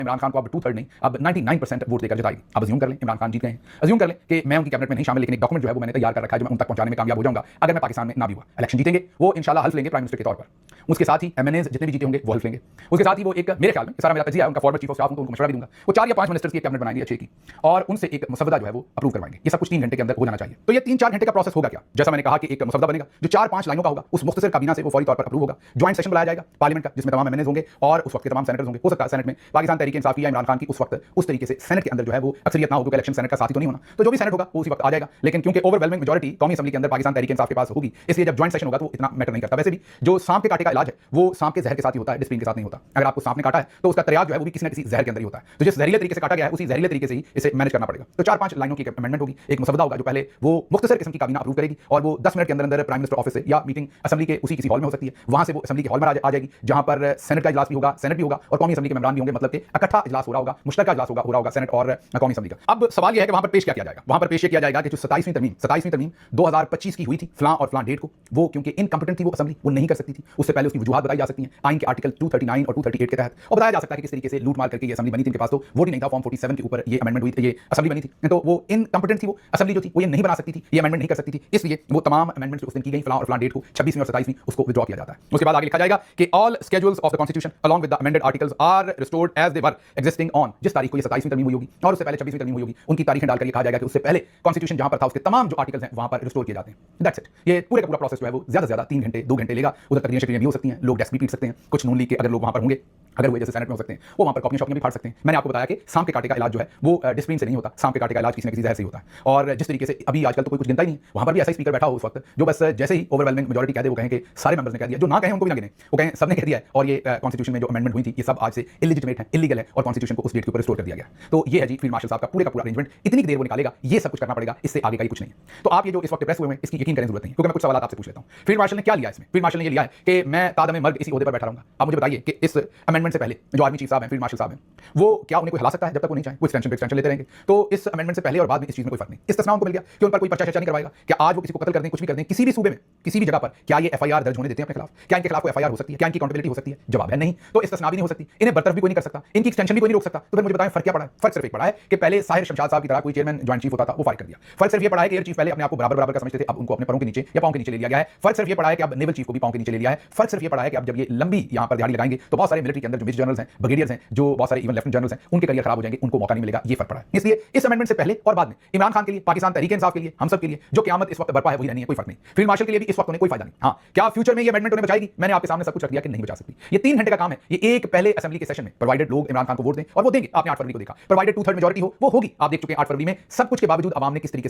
इमरान खान को अब 2/3 नहीं, अब 99% वोट देकर जिताएगी। अब अज्यूम कर लें इमरान खान जीत गए हैं, अज्यूम कर लें कि मैं उनकी कैबिनेट में नहीं शामिल, लेकिन एक डॉक्यूमेंट जो है वो मैंने तैयार कर रखा है जो मैं उन तक पहुंचाने में कामयाब हो जाऊंगा अगर मैं पाकिस्तान में ना भी हुआ। इलेक्शन जीतेंगे वो इंशाल्लाह हल्फ लेंगे प्राइम मिनिस्टर के तौर पर। उसके साथ ही एमएनएज जितने भी जीते होंगे वो हल्फ लेंगे। उसके साथ ही वो एक मेरे ख्याल में सारा मेरा तजिया है, उनका फॉर्मर चीफ ऑफ स्टाफ हूं तो उनको मशवरा भी दूंगा, वो 4 या 5 मिनिस्टर्स की कैबिनेट बनाएंगे अच्छे की, और उनसे एक मसवदा जो है वो अप्रूव करवाएंगे। ये सब कुछ 3 घंटे के अंदर हो जाना चाहिए। तो ये 3-4 घंटे का प्रोसेस होगा क्या? जैसा मैंने कहा कि एक मसवदा बनेगा जो 4-5 लाइनों का होगा, उस मुख्तसर काबीना से वो फौरी तौर पर अप्रूव होगा। ज्वाइंट सेशन बुलाया जाएगा पार्लियामेंट का जिसमें तमाम एमएनएज होंगे और उस वक्त के तमाम सेनेटर्स होंगे। हो सकता है सेनेट में पाकिस्तान तहरीक इंसाफ की या इमरान खान की उस वक्त उस तरीके से सेनेट के अंदर जो है वो अक्सरियत ना हो, क्योंकि इलेक्शन सेनेट का साथी तो नहीं होना, तो जो भी सेनेट होगा वो उसी वक्त आ जाएगा। लेकिन क्योंकि ओवरवेलमिंग मेजॉरिटी कौमी असेंबली के अंदर पाकिस्तान तहरीक इंसाफ के पास होगी, इसलिए जब ज्वाइंट सेशन होगा तो इतना मैटर नहीं करता। वैसे भी जो सांप के कांटे का इलाज है वो सांप के जहर के साथ ही होता है, डिस्प्लिन के साथ नहीं होता। अगर आपको सांप ने काटा है तो उसका तरियाग जो है वो भी किसी न किसी जहर के अंदर ही होता है, तो जिस जहरीले तरीके से काटा गया है उसी जहरीले तरीके से ही इसे मैनेज करना पड़ेगा। तो 4-5 लाइनों की अमेंडमेंट होगी, एक मसवदा होगा जो पहले वो मुख्तसर किस्म की काबीना अप्रूव करेगी और वो 10 मिनट के अंदर अंदर प्राइम मिनिस्टर ऑफिस से या मीटिंग असेंबली के उसी किसी हॉल में हो सकती है, वहां से वो असेंबली के हॉल में आ जाएगी जहां पर सेनेट का इजलास भी होगा, सेनेट भी होगा और कौमी असेंबली के मेंबरान भी होंगे, मतलब कि इकट्ठा इजलास हो रहा होगा, मुश्तरका इजलास हो रहा होगा सेनेट और कौमी असेंबली का। अब सवाल यह है कि वहां पर पेश क्या किया जाएगा? वहां पर पेश किया जाएगा कि जो 27वीं तरमीम 2025 की हुई थी फलां और फलां डेट को, वो क्योंकि इनकम्पिटेंट थी वो असेंबली, वो नहीं कर सकती थी, उससे पहले उसकी वजूहात बताई जा सकती हैं आइन के आर्टिकल 239 और 238 के तहत, और बताया जा सकता है कि किस तरीके से लूट मार करके ये असेंबली बनी थी। उनके पास तो वोट ही नहीं था, फॉर्म 47 के ऊपर ये अमेंडमेंट हुई थी, ये असेंबली बनी थी, तो वो इनकम्पिटेंट थी वो असेंबली जो थी, वो ये नहीं बना सकती थी, ये अमेंडमेंट नहीं कर सकती थी, इसलिए वो तमाम अमेंडमेंट्स उस दिन की गई फलां और फलां डेट को 26वीं और 27वीं उसको विड्रॉ किया जाता है। उसके बाद आगे लिखा जाएगा कि all schedules of the constitution along with the amended articles are restored as they were existing on, जिस तारीख को ये 27वीं तरमीम हुई होगी और उससे पहले 26वीं तरमीम हुई होगी, उनकी तारीखें डालकर ये कहा जाएगा कि उससे पहले कॉन्स्टिट्यूशन जहां पर था उसके तमाम जो आर्टिकल्स हैं वहां पर रिस्टोर किए जाते हैं। That's it. ये पूरे का पूरा प्रोसेस जो है वो ज्यादा से ज्यादा 3 घंटे 2 घंटे लेगा। उधर तकरीरें शक्रियां भी हो सकती हैं, लोग डेस्क भी पीट सकते हैं, कुछ नून लीग के अगर लोग वहां पर होंगे, अगर वो जैसे सेनेट में हो सकते हैं, वो वहां पर कॉपियां शॉपियां भी फाड़ सकते हैं। मैंने आपको बताया कि सांप के कांटे का इलाज जो है वो डिस्प्लिन से नहीं होता, सांप के कांटे का इलाज किसी न किसी जहर से ही होता है। और जिस तरीके से अभी आजकल तो कोई कुछ गिनता ही नहीं, वहां पर भी ऐसा ही स्पीकर बैठा हो उस वक्त जो बस जैसे ही ओवरवेलमिंग मेजॉरिटी कह दे वो कहें कि सारे मेंबर्स ने कह दिया, जो ना कहें उनको भी ना गिने, वो कहें सबने कह दिया है और ये कॉन्स्टिट्यूशन में जो अमेंडमेंट हुई थी ये सब आज से इलीजिटिमेट है, इलीगल है और कॉन्स्टिट्यूशन को उस डेट के ऊपर रिस्टोर कर दिया गया। तो ये है जी फील्ड मार्शल साहब का पूरा अरेंजमेंट। इतनी देर वो निकालेगा, ये सब कुछ करना पड़ेगा, इससे आगे का ही कुछ नहीं है। तो आप ये जो इस वक्त प्रेस हुए हैं इसकी यकीन करने की जरूरत नहीं, क्योंकि मैं कुछ सवाल आपसे पूछ लेता हूं। फील्ड मार्शल ने क्या लिया इसमें? फील्ड मार्शल ने ये लिया है कि मैं तादमे मर्ग इसी ओहदे पर बैठा रहूंगा। आप मुझे बताइए कि इस अमेंडमेंट से पहले जो आर्मी चीफ साहब हैं, फील्ड मार्शल साहब हैं, वो क्या उन्हें कोई हिला सकता है जब तक वो नहीं चाहे? वो एक्सटेंशन लेते रहेंगे। तो इस अमेंडमेंट से पहले और बाद में इस चीज में कोई फर्क नहीं। इस्तिस्ना उनको मिल गया कि उन पर कोई पर्चा नहीं करवाएगा। क्या आज वो किसी को कत्ल कर दें, कुछ भी कर दें, किसी भी सूबे में किसी भी जगह पर, क्या ये एफआईआर दर्ज होने देते हैं अपने खिलाफ? क्या इनके खिलाफ कोई एफआईआर हो सकती है? क्या इनकी अकाउंटेबिलिटी हो सकती है? जवाब है नहीं। तो इस्तिस्ना भी नहीं हो सकती, इन्हें बरतरफ भी कोई नहीं कर सकता, इनकी एक्सटेंशन भी कोई नहीं रोक सकता। तो फिर मुझे बताएं फर्क क्या पड़ा है? फर्क सिर्फ एक पड़ा है कि पहले साहिर शमशाद साहब की तरह कोई चेयरमैन ज्वाइंट चीफ होता था, वो फारिग कर दिया। फर्क सिर्फ ये पड़ा है कि एयर चीफ पहले अपने आप को बराबर का समझते थे, अब उनको अपने पैरों के नीचे या पांव के नीचे ले लिया गया है। फर्क सिर्फ ये पड़ा है कि अब नेवल चीफ को भी पांव के नीचे ले लिया है। फर्क सिर्फ ये पड़ा है कि अब जब ये लंबी यहां पर दिहाड़ी लगाएंगे तो बहुत सारे मिलिट्री के अंदर जो मेजर जनरल्स हैं, ब्रिगेडियर्स हैं, जो बहुत सारे इवन लेफ्टिनेंट जनरल्स हैं, उनके करियर खराब हो जाएंगे, उनको मौका नहीं मिलेगा। ये फर्क पड़ा है। इसलिए इस अमेंडमेंट से पहले और बाद में इमरान खान के लिए, पाकिस्तान तहरीक इंसाफ के लिए, हम सब के लिए जो क़यामत इस वक्त बर्पा है वही रहनी है, कोई फर्क नहीं। फील्ड मार्शल के लिए भी इस वक्त उन्हें कोई फायदा नहीं। हां, क्या फ्यूचर में ये अमेंडमेंट उन्हें बचाएगी? मैंने आपके सामने सब कुछ रख दिया कि नहीं बचा सकती। ये 3 घंटे का काम है। ये एक पहले असेंबली के सेशन में प्रोवाइडेड लोग इमरान खान को वोट दें और वो देंगे। आपने 8 फरवरी को देखा, प्रोवाइडेड 2/3 मेजॉरिटी हो, वो होगी। आप देख चुके हैं 8 फरवरी में सब कुछ के बावजूद अवाम ने किस तरीके से